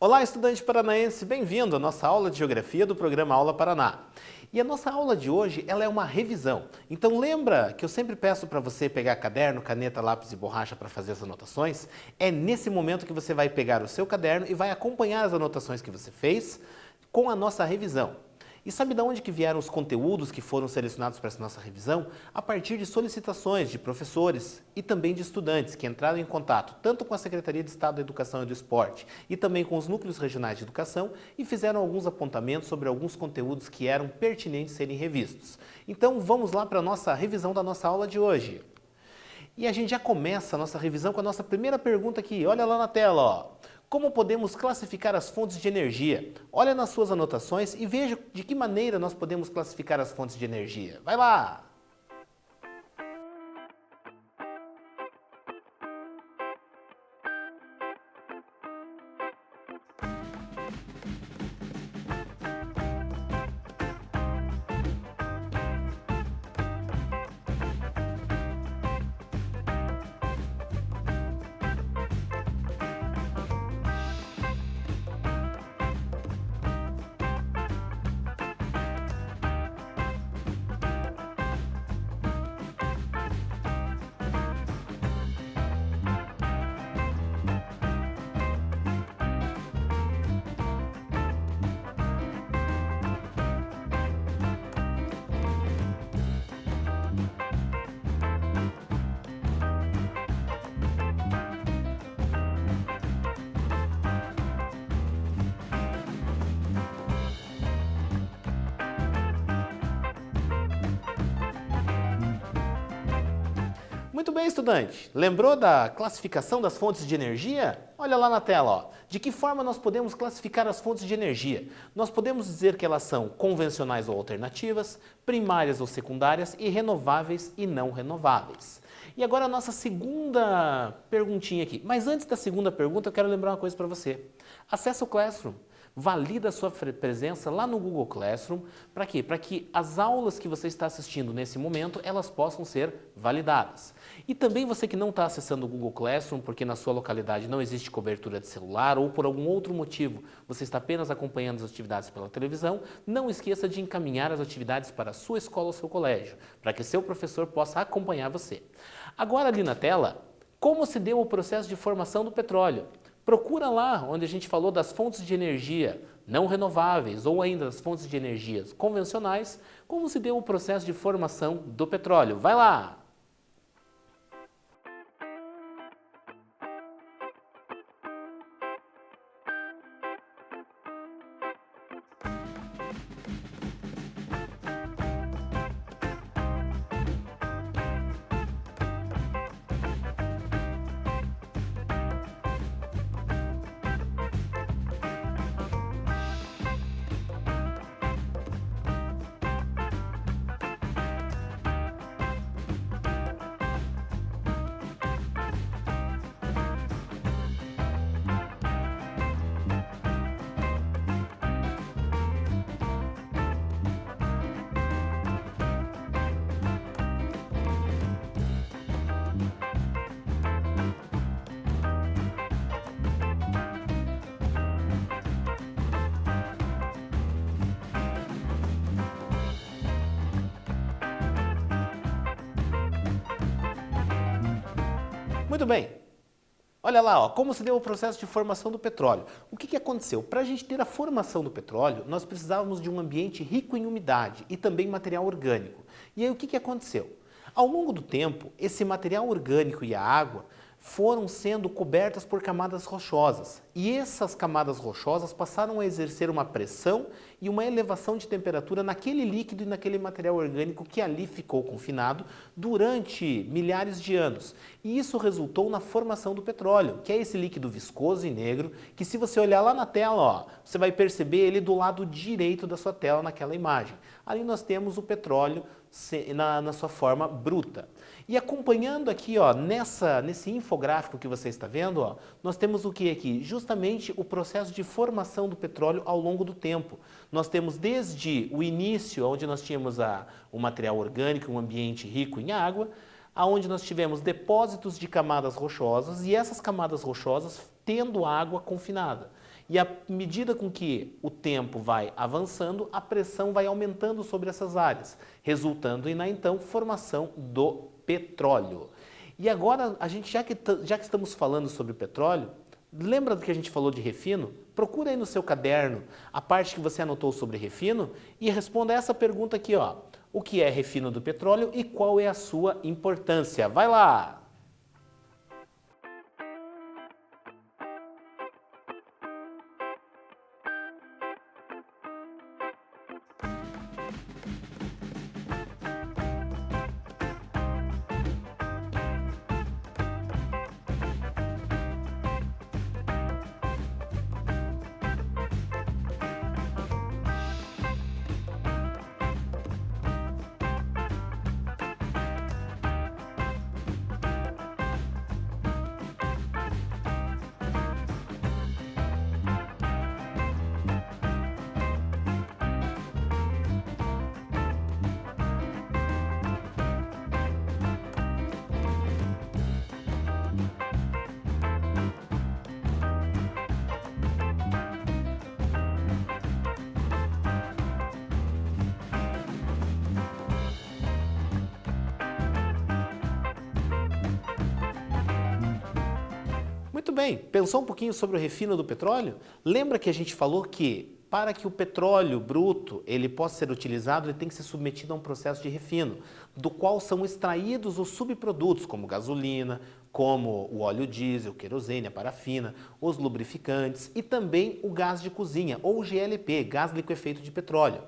Olá, estudante paranaense, bem-vindo à nossa aula de Geografia do programa Aula Paraná. E a nossa aula de hoje, ela é uma revisão. Então lembra que eu sempre peço para você pegar caderno, caneta, lápis e borracha para fazer as anotações? É nesse momento que você vai pegar o seu caderno e vai acompanhar as anotações que você fez com a nossa revisão. E sabe de onde que vieram os conteúdos que foram selecionados para essa nossa revisão? A partir de solicitações de professores e também de estudantes que entraram em contato tanto com a Secretaria de Estado da Educação e do Esporte e também com os núcleos regionais de educação e fizeram alguns apontamentos sobre alguns conteúdos que eram pertinentes serem revistos. Então vamos lá para a nossa revisão da nossa aula de hoje. E a gente já começa a nossa revisão com a nossa primeira pergunta aqui. Olha lá na tela, ó. Como podemos classificar as fontes de energia? Olha nas suas anotações e veja de que maneira nós podemos classificar as fontes de energia. Vai lá! Muito bem, estudante. Lembrou da classificação das fontes de energia? Olha lá na tela, ó. De que forma nós podemos classificar as fontes de energia? Nós podemos dizer que elas são convencionais ou alternativas, primárias ou secundárias e renováveis e não renováveis. E agora a nossa segunda perguntinha aqui. Mas antes da segunda pergunta, eu quero lembrar uma coisa para você. Acesse o Classroom. Valida a sua presença lá no Google Classroom. Para quê? Para que as aulas que você está assistindo nesse momento, elas possam ser validadas. E também você que não está acessando o Google Classroom, porque na sua localidade não existe cobertura de celular ou por algum outro motivo você está apenas acompanhando as atividades pela televisão, não esqueça de encaminhar as atividades para a sua escola ou seu colégio, para que seu professor possa acompanhar você. Agora ali na tela, como se deu o processo de formação do petróleo? Procura lá onde a gente falou das fontes de energia não renováveis ou ainda das fontes de energias convencionais, como se deu o processo de formação do petróleo. Vai lá! Muito bem. Olha lá, ó, como se deu o processo de formação do petróleo. O que aconteceu? Para a gente ter a formação do petróleo, nós precisávamos de um ambiente rico em umidade e também material orgânico. E aí o que aconteceu? Ao longo do tempo, esse material orgânico e a água foram sendo cobertas por camadas rochosas. E essas camadas rochosas passaram a exercer uma pressão e uma elevação de temperatura naquele líquido e naquele material orgânico que ali ficou confinado durante milhares de anos. E isso resultou na formação do petróleo, que é esse líquido viscoso e negro, que se você olhar lá na tela, ó, você vai perceber ele do lado direito da sua tela naquela imagem. Ali nós temos o petróleo na sua forma bruta. E acompanhando aqui, ó, nesse infográfico que você está vendo, ó, nós temos o que aqui? Justamente o processo de formação do petróleo ao longo do tempo. Nós temos desde o início, onde nós tínhamos o material orgânico, um ambiente rico em água, aonde nós tivemos depósitos de camadas rochosas e essas camadas rochosas tendo água confinada. E à medida com que o tempo vai avançando, a pressão vai aumentando sobre essas áreas, resultando na então formação do petróleo. E agora, já que estamos falando sobre petróleo, lembra do que a gente falou de refino? Procura aí no seu caderno a parte que você anotou sobre refino e responda essa pergunta aqui, ó. O que é refino do petróleo e qual é a sua importância? Vai lá! Muito bem, pensou um pouquinho sobre o refino do petróleo? Lembra que a gente falou que para que o petróleo bruto ele possa ser utilizado, ele tem que ser submetido a um processo de refino, do qual são extraídos os subprodutos, como gasolina, como o óleo diesel, querosene, a parafina, os lubrificantes e também o gás de cozinha, ou GLP, gás liquefeito de petróleo.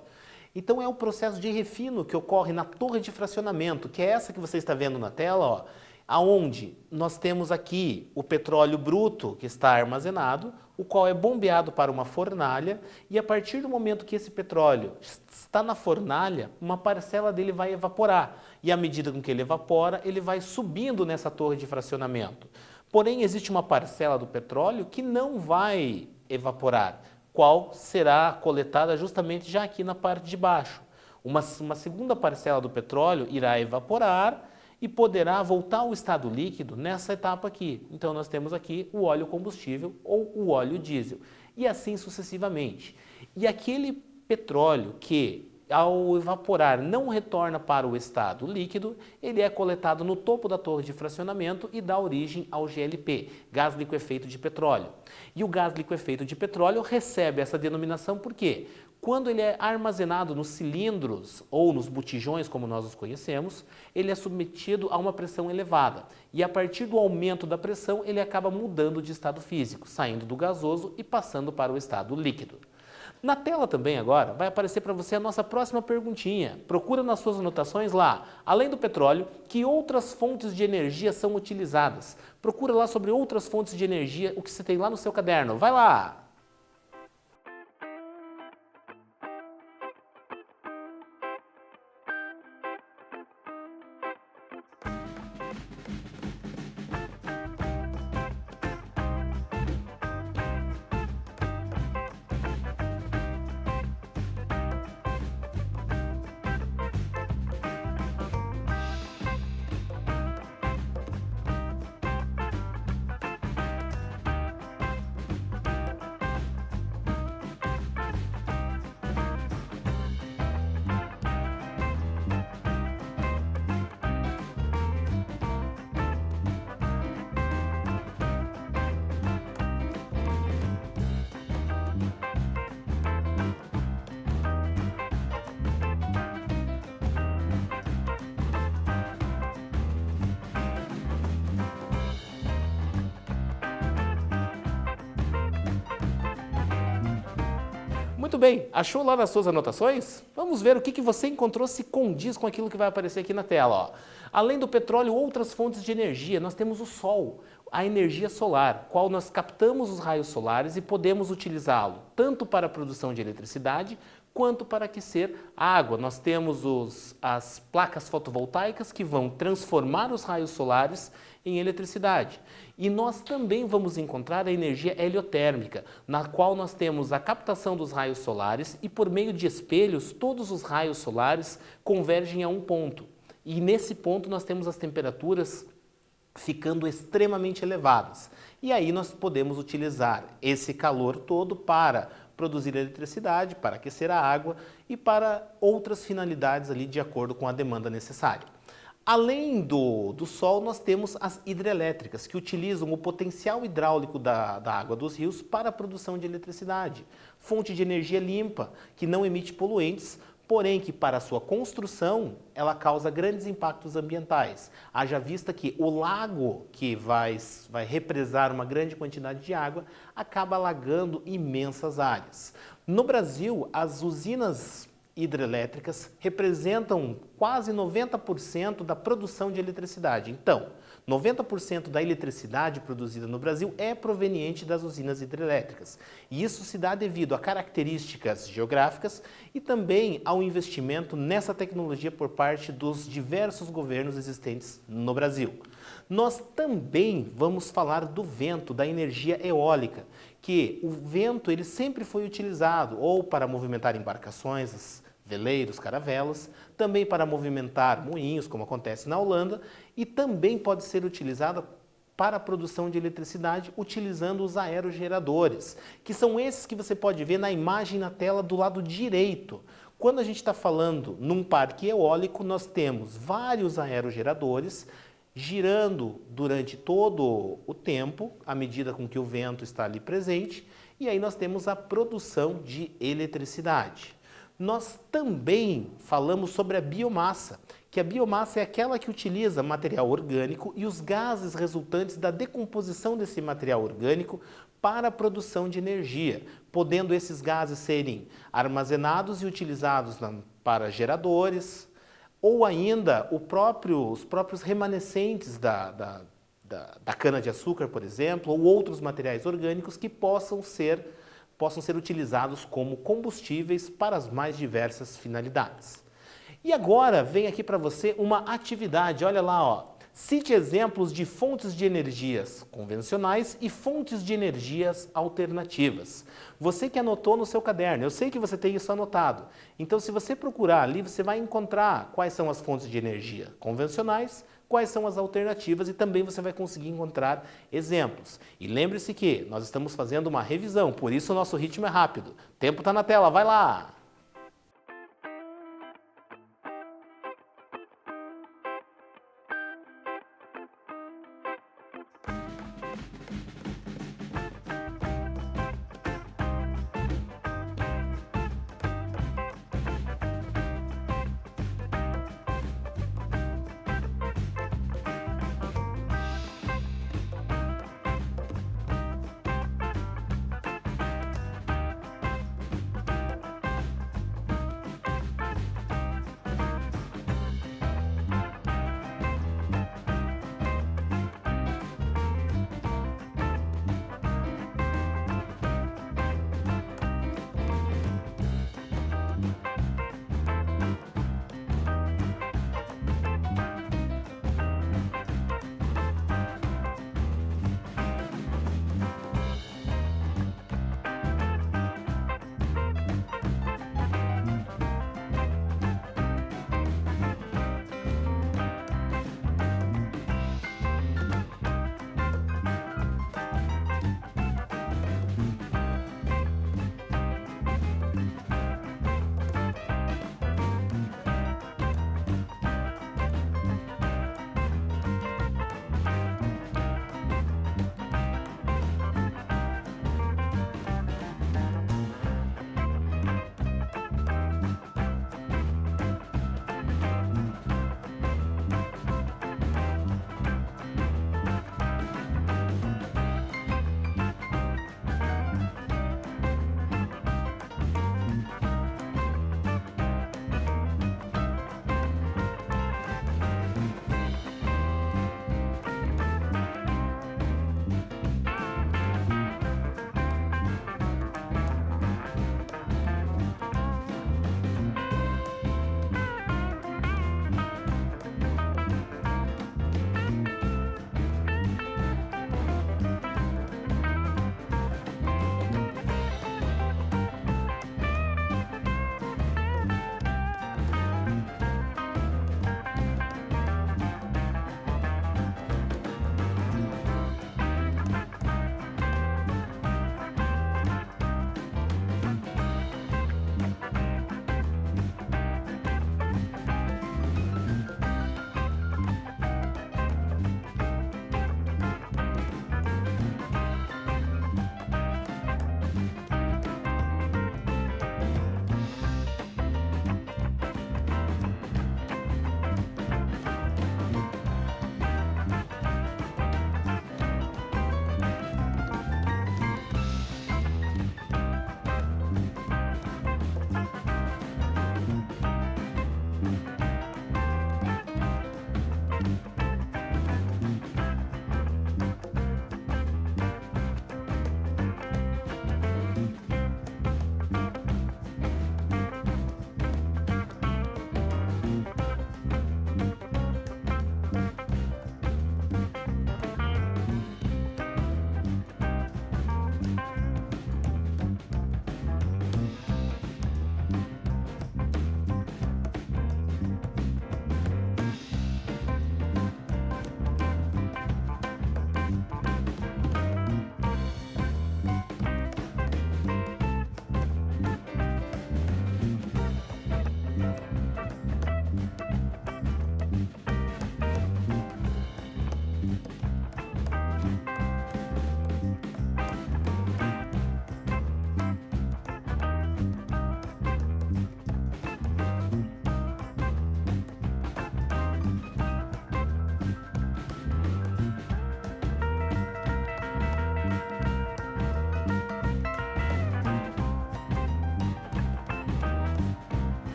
Então é o processo de refino que ocorre na torre de fracionamento, que é essa que você está vendo na tela, ó, aonde nós temos aqui o petróleo bruto que está armazenado, o qual é bombeado para uma fornalha e a partir do momento que esse petróleo está na fornalha, uma parcela dele vai evaporar e à medida com que ele evapora, ele vai subindo nessa torre de fracionamento. Porém, existe uma parcela do petróleo que não vai evaporar, qual será coletada justamente já aqui na parte de baixo. Uma segunda parcela do petróleo irá evaporar e poderá voltar ao estado líquido nessa etapa aqui. Então nós temos aqui o óleo combustível ou o óleo diesel e assim sucessivamente. E aquele petróleo que ao evaporar não retorna para o estado líquido, ele é coletado no topo da torre de fracionamento e dá origem ao GLP, gás liquefeito de petróleo. E o gás liquefeito de petróleo recebe essa denominação por quê? Quando ele é armazenado nos cilindros ou nos botijões, como nós os conhecemos, ele é submetido a uma pressão elevada. E a partir do aumento da pressão, ele acaba mudando de estado físico, saindo do gasoso e passando para o estado líquido. Na tela também agora vai aparecer para você a nossa próxima perguntinha. Procura nas suas anotações lá, além do petróleo, que outras fontes de energia são utilizadas. Procura lá sobre outras fontes de energia, o que você tem lá no seu caderno. Vai lá! Muito bem, achou lá nas suas anotações? Vamos ver o que você encontrou se condiz com aquilo que vai aparecer aqui na tela. Ó. Além do petróleo, outras fontes de energia, nós temos o Sol, a energia solar, qual nós captamos os raios solares e podemos utilizá-lo tanto para a produção de eletricidade quanto para aquecer a água. Nós temos as placas fotovoltaicas que vão transformar os raios solares em eletricidade. E nós também vamos encontrar a energia heliotérmica, na qual nós temos a captação dos raios solares e por meio de espelhos, todos os raios solares convergem a um ponto. E nesse ponto nós temos as temperaturas ficando extremamente elevadas. E aí nós podemos utilizar esse calor todo para produzir eletricidade, para aquecer a água e para outras finalidades ali de acordo com a demanda necessária. Além do sol, nós temos as hidrelétricas, que utilizam o potencial hidráulico da água dos rios para a produção de eletricidade. Fonte de energia limpa, que não emite poluentes, porém que para sua construção ela causa grandes impactos ambientais. Haja vista que o lago que vai represar uma grande quantidade de água acaba alagando imensas áreas. No Brasil, as usinas hidrelétricas representam quase 90% da produção de eletricidade. Então, 90% da eletricidade produzida no Brasil é proveniente das usinas hidrelétricas. E isso se dá devido a características geográficas e também ao investimento nessa tecnologia por parte dos diversos governos existentes no Brasil. Nós também vamos falar do vento, da energia eólica, que o vento ele sempre foi utilizado ou para movimentar embarcações, veleiros, caravelas, também para movimentar moinhos, como acontece na Holanda, e também pode ser utilizada para a produção de eletricidade utilizando os aerogeradores, que são esses que você pode ver na imagem na tela do lado direito. Quando a gente está falando num parque eólico, nós temos vários aerogeradores girando durante todo o tempo, à medida com que o vento está ali presente, e aí nós temos a produção de eletricidade. Nós também falamos sobre a biomassa, que a biomassa é aquela que utiliza material orgânico e os gases resultantes da decomposição desse material orgânico para a produção de energia, podendo esses gases serem armazenados e utilizados para geradores, ou ainda os próprios remanescentes da cana-de-açúcar, por exemplo, ou outros materiais orgânicos que possam ser utilizados como combustíveis para as mais diversas finalidades. E agora vem aqui para você uma atividade, olha lá, ó. Cite exemplos de fontes de energias convencionais e fontes de energias alternativas. Você que anotou no seu caderno, eu sei que você tem isso anotado. Então, se você procurar ali, você vai encontrar quais são as fontes de energia convencionais, quais são as alternativas e também você vai conseguir encontrar exemplos. E lembre-se que nós estamos fazendo uma revisão, por isso o nosso ritmo é rápido. O tempo está na tela, vai lá!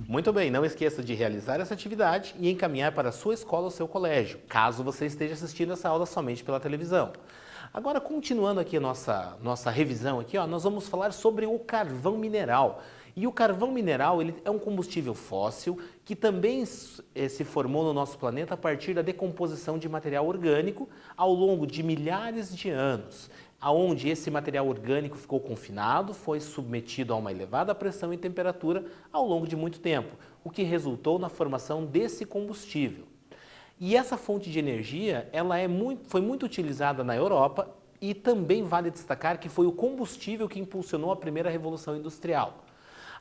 Muito bem, não esqueça de realizar essa atividade e encaminhar para a sua escola ou seu colégio, caso você esteja assistindo essa aula somente pela televisão. Agora, continuando aqui a nossa revisão aqui, ó, nós vamos falar sobre o carvão mineral. E o carvão mineral ele é um combustível fóssil que também se formou no nosso planeta a partir da decomposição de material orgânico ao longo de milhares de anos, aonde esse material orgânico ficou confinado, foi submetido a uma elevada pressão e temperatura ao longo de muito tempo, o que resultou na formação desse combustível. E essa fonte de energia foi muito utilizada na Europa e também vale destacar que foi o combustível que impulsionou a primeira revolução industrial.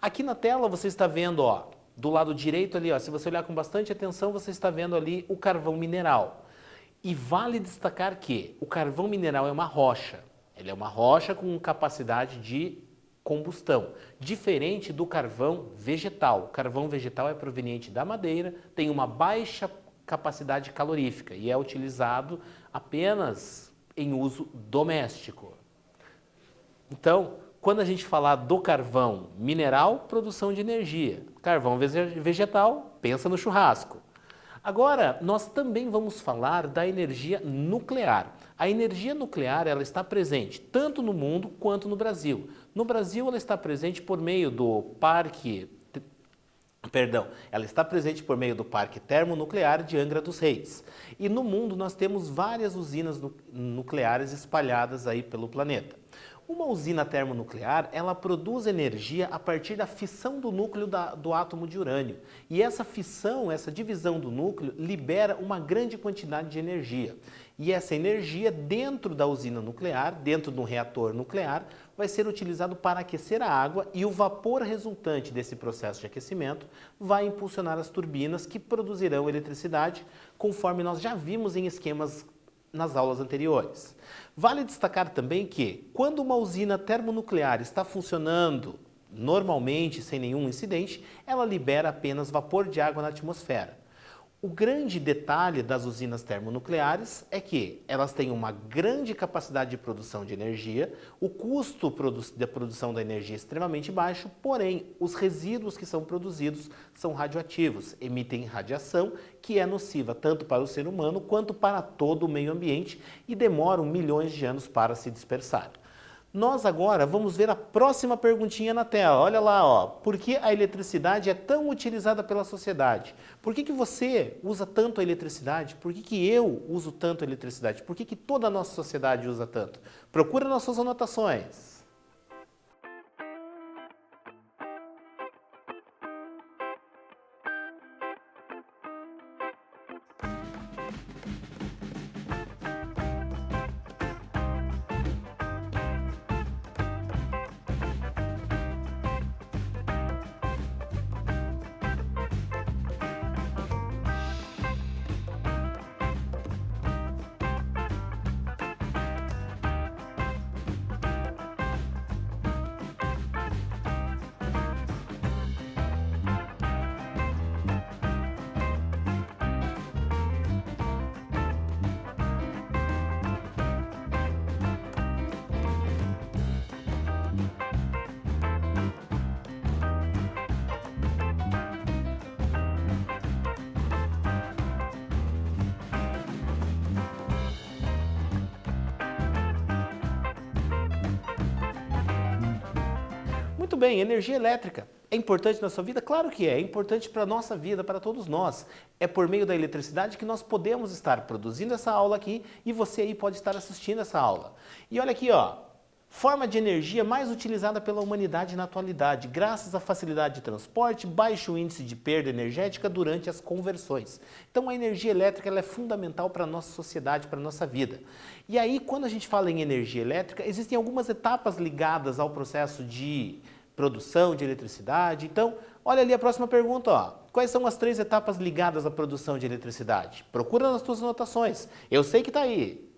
Aqui na tela você está vendo, ó, do lado direito ali, ó, se você olhar com bastante atenção, você está vendo ali o carvão mineral. E vale destacar que o carvão mineral é uma rocha. Ele é uma rocha com capacidade de combustão, diferente do carvão vegetal. O carvão vegetal é proveniente da madeira, tem uma baixa capacidade calorífica e é utilizado apenas em uso doméstico. Então, quando a gente falar do carvão mineral, produção de energia. Carvão vegetal, pensa no churrasco. Agora, nós também vamos falar da energia nuclear. A energia nuclear ela está presente tanto no mundo quanto no Brasil. No Brasil, ela está presente por meio do ela está presente por meio do Parque Termonuclear de Angra dos Reis. E no mundo nós temos várias usinas nucleares espalhadas aí pelo planeta. Uma usina termonuclear, ela produz energia a partir da fissão do núcleo do átomo de urânio. E essa fissão, essa divisão do núcleo, libera uma grande quantidade de energia. E essa energia, dentro da usina nuclear, dentro de um reator nuclear, vai ser utilizado para aquecer a água e o vapor resultante desse processo de aquecimento vai impulsionar as turbinas que produzirão eletricidade, conforme nós já vimos em esquemas nas aulas anteriores. Vale destacar também que, quando uma usina termonuclear está funcionando normalmente, sem nenhum incidente, ela libera apenas vapor de água na atmosfera. O grande detalhe das usinas termonucleares é que elas têm uma grande capacidade de produção de energia, o custo da produção da energia é extremamente baixo, porém, os resíduos que são produzidos são radioativos, emitem radiação que é nociva tanto para o ser humano quanto para todo o meio ambiente e demoram milhões de anos para se dispersar. Nós agora vamos ver a próxima perguntinha na tela. Olha lá, ó. Por que a eletricidade é tão utilizada pela sociedade? Por que você usa tanto a eletricidade? Por que eu uso tanto a eletricidade? Por que toda a nossa sociedade usa tanto? Procura nas suas anotações. Muito bem, energia elétrica é importante na sua vida? Claro que é importante para a nossa vida, para todos nós. É por meio da eletricidade que nós podemos estar produzindo essa aula aqui e você aí pode estar assistindo essa aula. E olha aqui, ó, forma de energia mais utilizada pela humanidade na atualidade, graças à facilidade de transporte, baixo índice de perda energética durante as conversões. Então a energia elétrica ela é fundamental para a nossa sociedade, para a nossa vida. E aí, quando a gente fala em energia elétrica, existem algumas etapas ligadas ao processo de produção de eletricidade. Então, olha ali a próxima pergunta, ó. Quais são as 3 etapas ligadas à produção de eletricidade? Procura nas tuas anotações. Eu sei que está aí.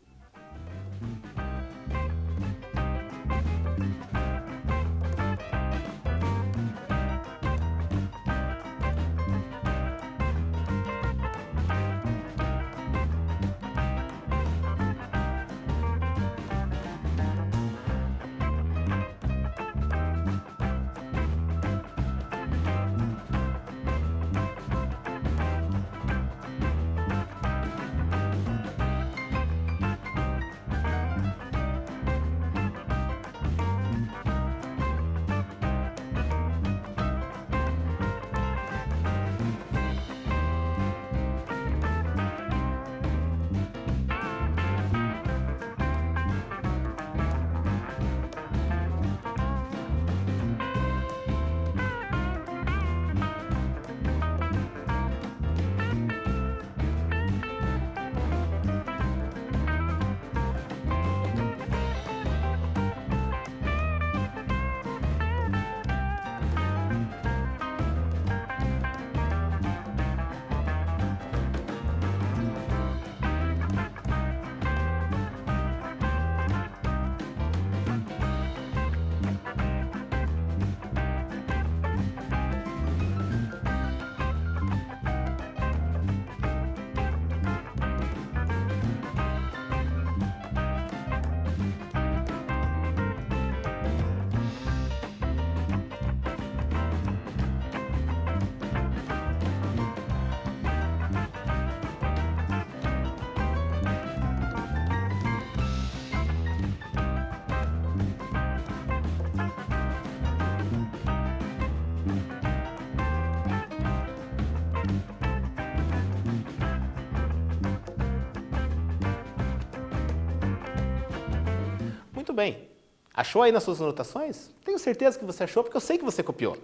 Muito bem. Achou aí nas suas anotações? Tenho certeza que você achou, porque eu sei que você copiou.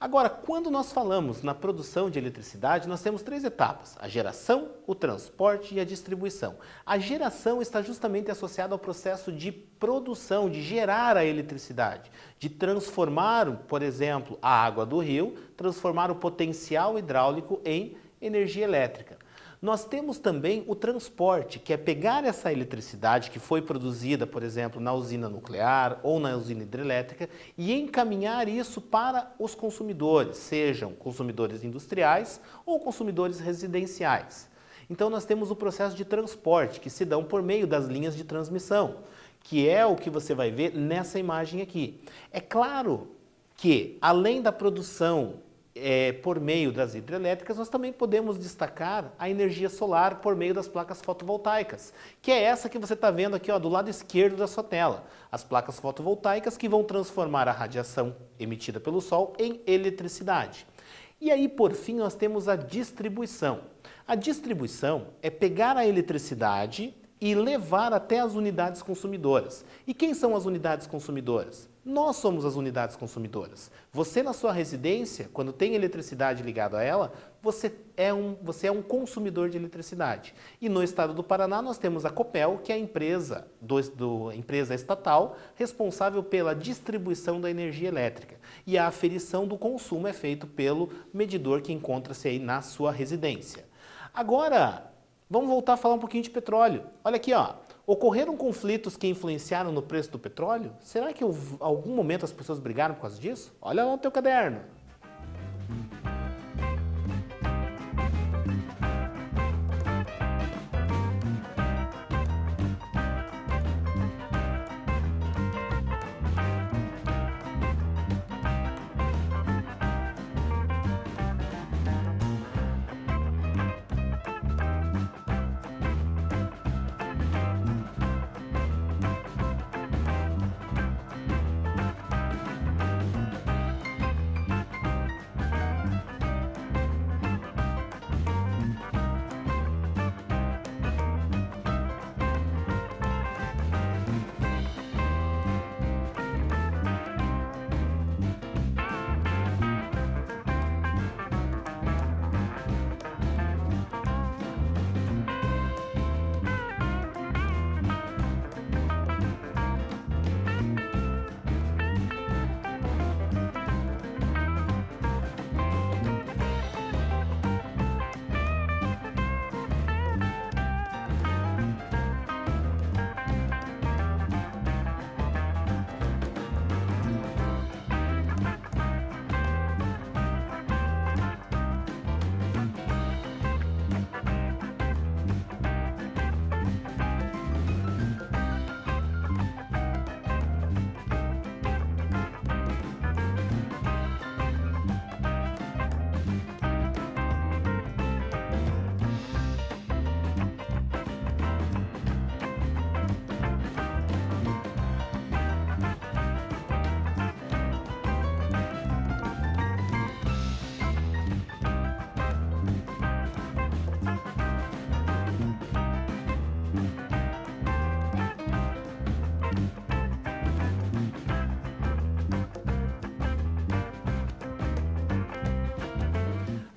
Agora, quando nós falamos na produção de eletricidade, nós temos 3 etapas: a geração, o transporte e a distribuição. A geração está justamente associada ao processo de produção, de gerar a eletricidade, de transformar, por exemplo, a água do rio, transformar o potencial hidráulico em energia elétrica. Nós temos também o transporte, que é pegar essa eletricidade que foi produzida, por exemplo, na usina nuclear ou na usina hidrelétrica e encaminhar isso para os consumidores, sejam consumidores industriais ou consumidores residenciais. Então nós temos o processo de transporte, que se dão por meio das linhas de transmissão, que é o que você vai ver nessa imagem aqui. É claro que, além da produção por meio das hidrelétricas, nós também podemos destacar a energia solar por meio das placas fotovoltaicas, que é essa que você está vendo aqui, ó, do lado esquerdo da sua tela. As placas fotovoltaicas que vão transformar a radiação emitida pelo Sol em eletricidade. E aí, por fim, nós temos a distribuição. A distribuição é pegar a eletricidade e levar até as unidades consumidoras. E quem são as unidades consumidoras? Nós somos as unidades consumidoras. Você na sua residência, quando tem eletricidade ligada a ela, você é um consumidor de eletricidade. E no estado do Paraná nós temos a Copel, que é a empresa, empresa estatal responsável pela distribuição da energia elétrica. E a aferição do consumo é feito pelo medidor que encontra-se aí na sua residência. Agora, vamos voltar a falar um pouquinho de petróleo. Olha aqui, ó. Ocorreram conflitos que influenciaram no preço do petróleo? Será que em algum momento as pessoas brigaram por causa disso? Olha lá no teu caderno.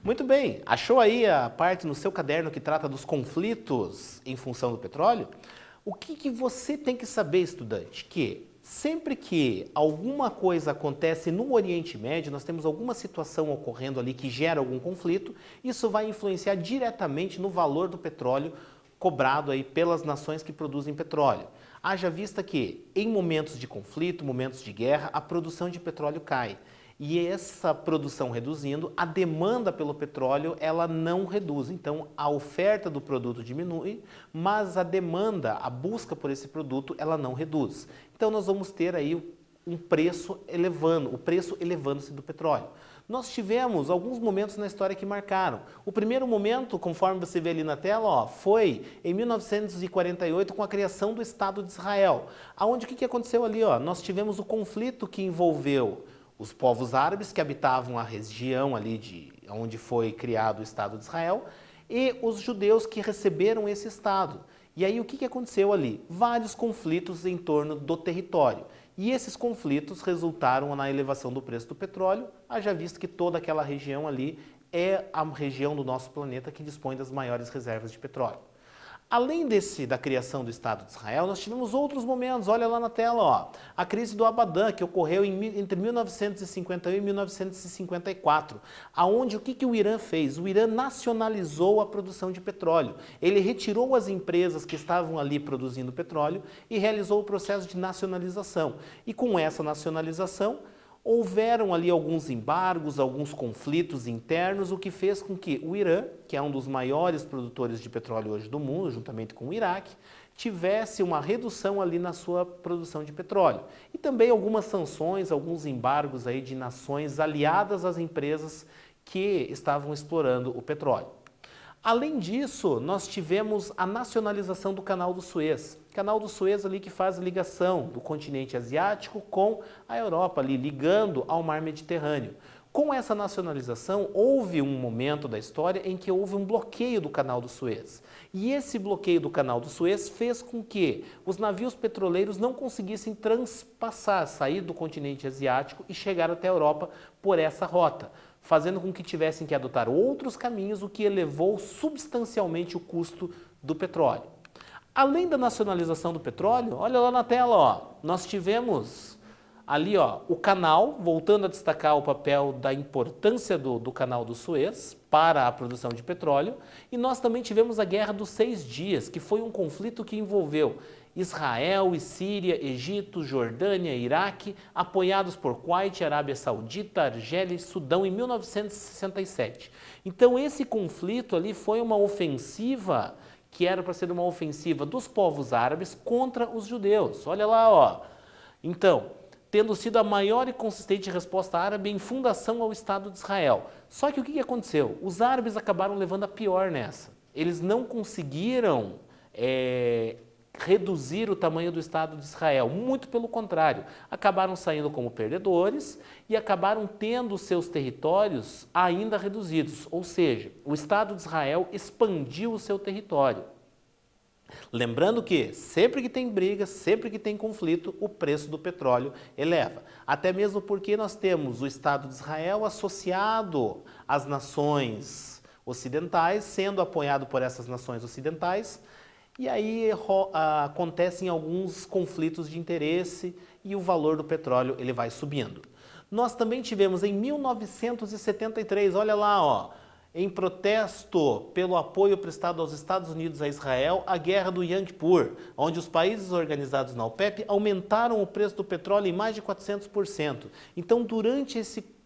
Muito bem, achou aí a parte no seu caderno que trata dos conflitos em função do petróleo? O que você tem que saber, estudante? Que sempre que alguma coisa acontece no Oriente Médio, nós temos alguma situação ocorrendo ali que gera algum conflito, isso vai influenciar diretamente no valor do petróleo cobrado aí pelas nações que produzem petróleo. Haja vista que em momentos de conflito, momentos de guerra, a produção de petróleo cai. E essa produção reduzindo, a demanda pelo petróleo ela não reduz. Então a oferta do produto diminui, mas a demanda, a busca por esse produto, ela não reduz. Então nós vamos ter aí um preço elevando, o preço elevando-se do petróleo. Nós tivemos alguns momentos na história que marcaram. O primeiro momento, conforme você vê ali na tela, ó, foi em 1948 com a criação do Estado de Israel. Aonde o que aconteceu ali? Ó? Nós tivemos o conflito que envolveu os povos árabes que habitavam a região ali onde foi criado o Estado de Israel e os judeus que receberam esse Estado. E aí o que aconteceu ali? Vários conflitos em torno do território. E esses conflitos resultaram na elevação do preço do petróleo, haja visto que toda aquela região ali é a região do nosso planeta que dispõe das maiores reservas de petróleo. Além da criação do Estado de Israel, nós tivemos outros momentos, olha lá na tela, ó. A crise do Abadã, que ocorreu entre 1951 e 1954, aonde o que o Irã fez? O Irã nacionalizou a produção de petróleo. Ele retirou as empresas que estavam ali produzindo petróleo e realizou o processo de nacionalização. E com essa nacionalização, houveram ali alguns embargos, alguns conflitos internos, o que fez com que o Irã, que é um dos maiores produtores de petróleo hoje do mundo, juntamente com o Iraque, tivesse uma redução ali na sua produção de petróleo. E também algumas sanções, alguns embargos aí de nações aliadas às empresas que estavam explorando o petróleo. Além disso, nós tivemos a nacionalização do Canal do Suez. Canal do Suez ali que faz a ligação do continente asiático com a Europa, ali ligando ao mar Mediterrâneo. Com essa nacionalização, houve um momento da história em que houve um bloqueio do Canal do Suez. E esse bloqueio do Canal do Suez fez com que os navios petroleiros não conseguissem transpassar, sair do continente asiático e chegar até a Europa por essa rota, fazendo com que tivessem que adotar outros caminhos, o que elevou substancialmente o custo do petróleo. Além da nacionalização do petróleo, olha lá na tela, ó, nós tivemos ali ó, o canal, voltando a destacar o papel da importância do Canal do Suez para a produção de petróleo, e nós também tivemos a Guerra dos 6 Dias, que foi um conflito que envolveu Israel e Síria, Egito, Jordânia, Iraque, apoiados por Kuwait, Arábia Saudita, Argélia e Sudão em 1967. Então esse conflito ali foi uma ofensiva que era para ser uma ofensiva dos povos árabes contra os judeus. Olha lá, ó. Então, tendo sido a maior e consistente resposta árabe em fundação ao Estado de Israel. Só que o que aconteceu? Os árabes acabaram levando a pior nessa. Eles não conseguiram reduzir o tamanho do Estado de Israel, muito pelo contrário, acabaram saindo como perdedores e acabaram tendo seus territórios ainda reduzidos, ou seja, o Estado de Israel expandiu o seu território. Lembrando que sempre que tem briga, sempre que tem conflito, o preço do petróleo eleva. Até mesmo porque nós temos o Estado de Israel associado às nações ocidentais, sendo apoiado por essas nações ocidentais, e aí acontecem alguns conflitos de interesse e o valor do petróleo ele vai subindo. Nós também tivemos em 1973, olha lá, ó, em protesto pelo apoio prestado aos Estados Unidos a Israel, a guerra do Yom Kippur, onde os países organizados na OPEP aumentaram o preço do petróleo em mais de 400%. Então, durante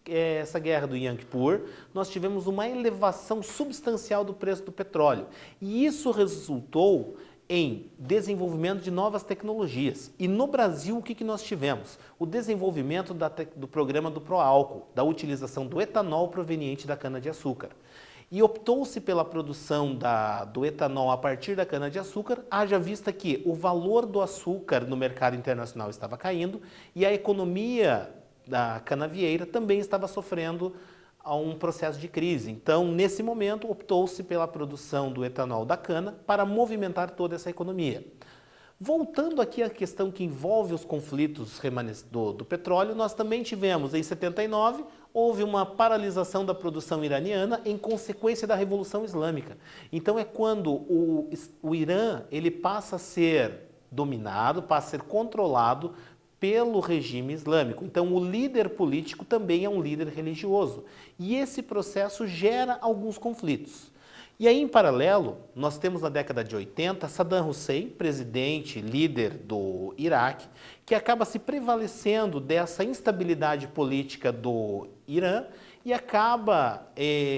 essa guerra do Yom Kippur, nós tivemos uma elevação substancial do preço do petróleo. E isso resultou em desenvolvimento de novas tecnologias. E no Brasil, o que nós tivemos? O desenvolvimento do programa do Proálcool, da utilização do etanol proveniente da cana-de-açúcar. E optou-se pela produção do etanol a partir da cana-de-açúcar, haja vista que o valor do açúcar no mercado internacional estava caindo e a economia da canavieira também estava sofrendo a um processo de crise. Então, nesse momento, optou-se pela produção do etanol da cana para movimentar toda essa economia. Voltando aqui à questão que envolve os conflitos do petróleo, nós também tivemos, em 79, houve uma paralisação da produção iraniana em consequência da Revolução Islâmica. Então, é quando o Irã ele passa a ser dominado, passa a ser controlado pelo regime islâmico. Então, o líder político também é um líder religioso. E esse processo gera alguns conflitos. E aí, em paralelo, nós temos na década de 80 Saddam Hussein, presidente, líder do Iraque, que acaba se prevalecendo dessa instabilidade política do Irã e acaba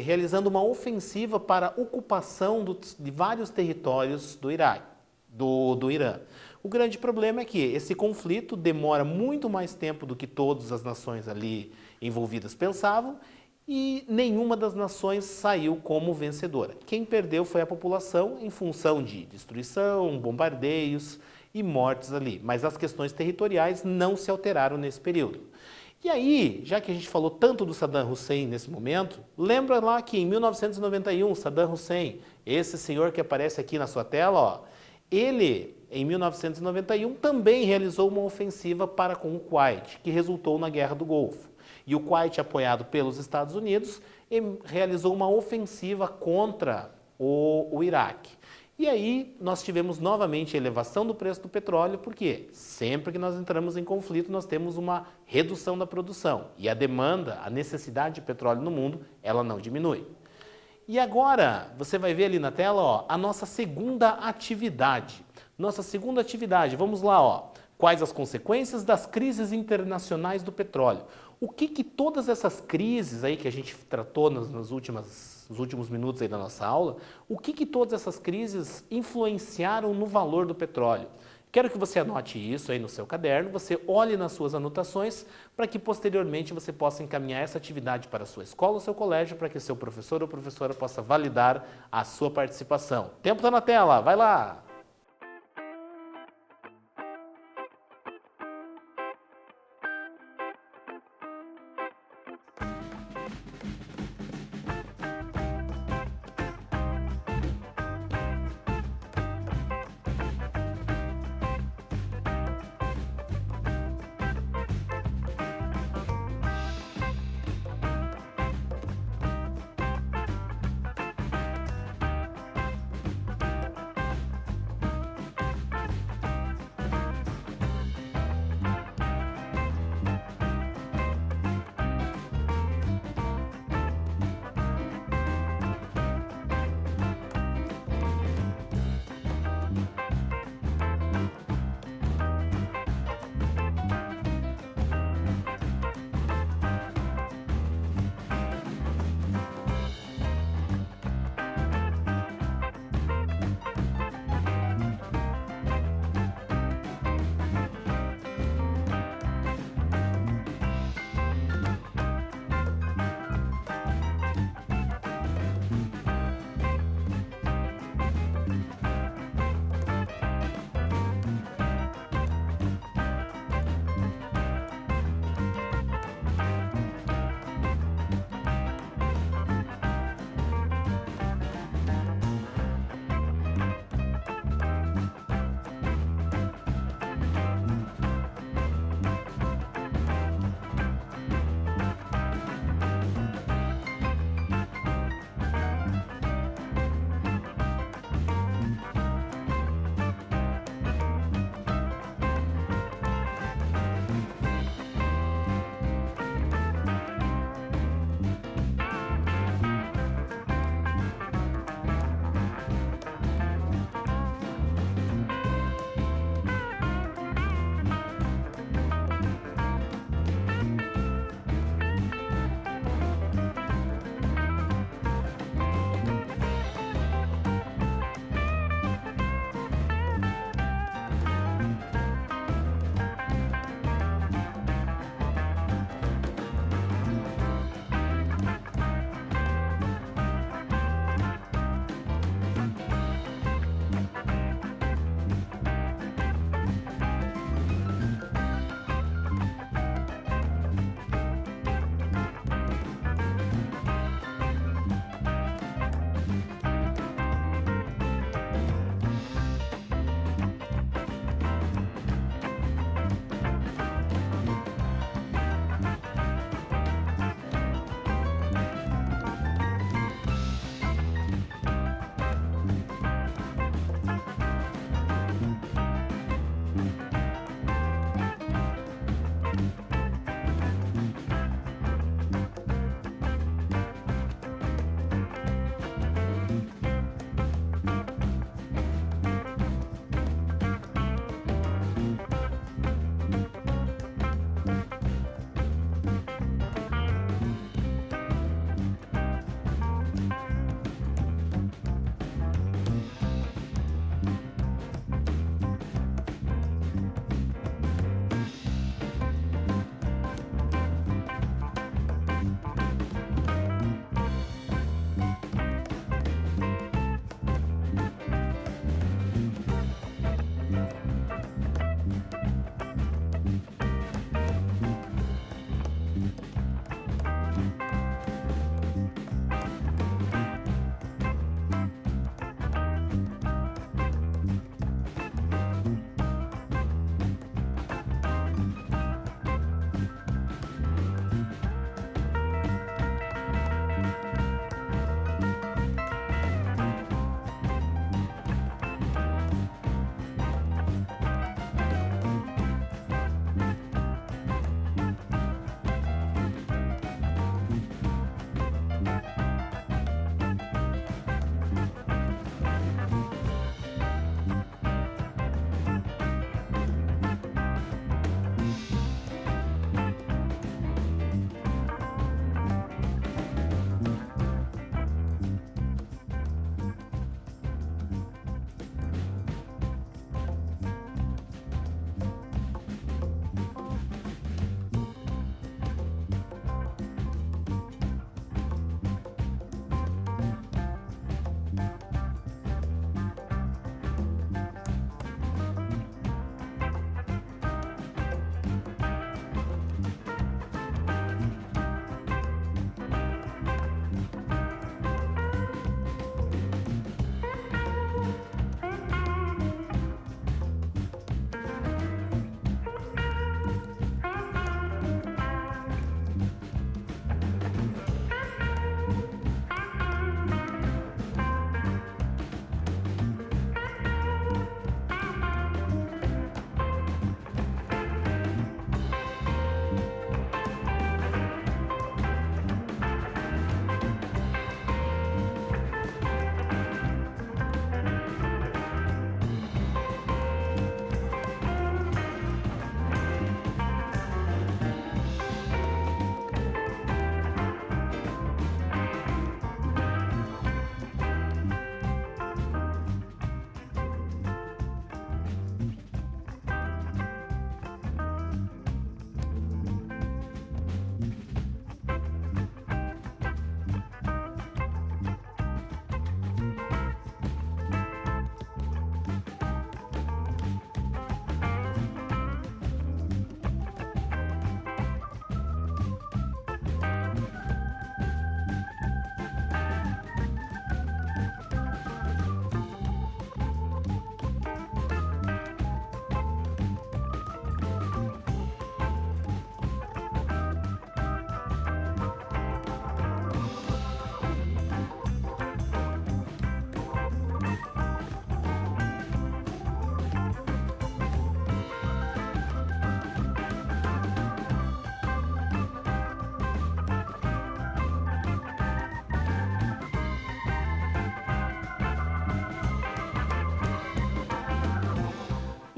realizando uma ofensiva para a ocupação de vários territórios do Iraque, do Irã. O grande problema é que esse conflito demora muito mais tempo do que todas as nações ali envolvidas pensavam e nenhuma das nações saiu como vencedora. Quem perdeu foi a população em função de destruição, bombardeios e mortes ali. Mas as questões territoriais não se alteraram nesse período. E aí, já que a gente falou tanto do Saddam Hussein nesse momento, lembra lá que em 1991, Saddam Hussein, esse senhor que aparece aqui na sua tela, ó, Ele, em 1991, também realizou uma ofensiva para com o Kuwait, que resultou na Guerra do Golfo. E o Kuwait, apoiado pelos Estados Unidos, realizou uma ofensiva contra o Iraque. E aí nós tivemos novamente a elevação do preço do petróleo, porque sempre que nós entramos em conflito, nós temos uma redução da produção. E a demanda, a necessidade de petróleo no mundo, ela não diminui. E agora, você vai ver ali na tela, ó, a nossa segunda atividade. Nossa segunda atividade, vamos lá, ó. Quais as consequências das crises internacionais do petróleo? O que todas essas crises aí que a gente tratou nos últimos minutos aí da nossa aula, o que todas essas crises influenciaram no valor do petróleo? Quero que você anote isso aí no seu caderno, você olhe nas suas anotações para que posteriormente você possa encaminhar essa atividade para a sua escola ou seu colégio para que seu professor ou professora possa validar a sua participação. O tempo está na tela, vai lá!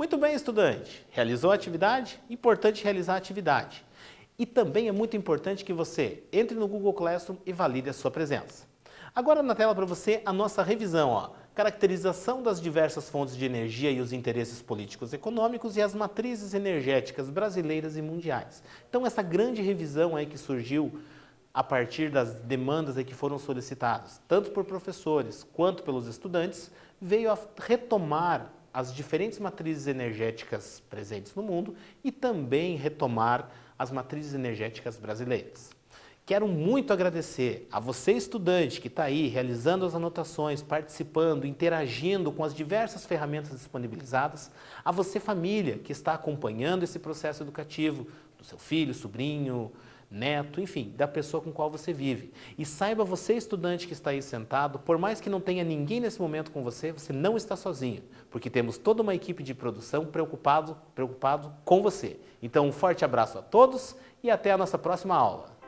Muito bem, estudante. Realizou a atividade? Importante realizar a atividade. E também é muito importante que você entre no Google Classroom e valide a sua presença. Agora na tela para você a nossa revisão, ó. Caracterização das diversas fontes de energia e os interesses políticos e econômicos e as matrizes energéticas brasileiras e mundiais. Então essa grande revisão aí que surgiu a partir das demandas aí que foram solicitadas, tanto por professores quanto pelos estudantes, veio a retomar as diferentes matrizes energéticas presentes no mundo e também retomar as matrizes energéticas brasileiras. Quero muito agradecer a você, estudante, que está aí realizando as anotações, participando, interagindo com as diversas ferramentas disponibilizadas, a você, família, que está acompanhando esse processo educativo do seu filho, sobrinho, neto, enfim, da pessoa com qual você vive. E saiba você, estudante que está aí sentado, por mais que não tenha ninguém nesse momento com você, você não está sozinho, porque temos toda uma equipe de produção preocupado com você. Então, um forte abraço a todos e até a nossa próxima aula.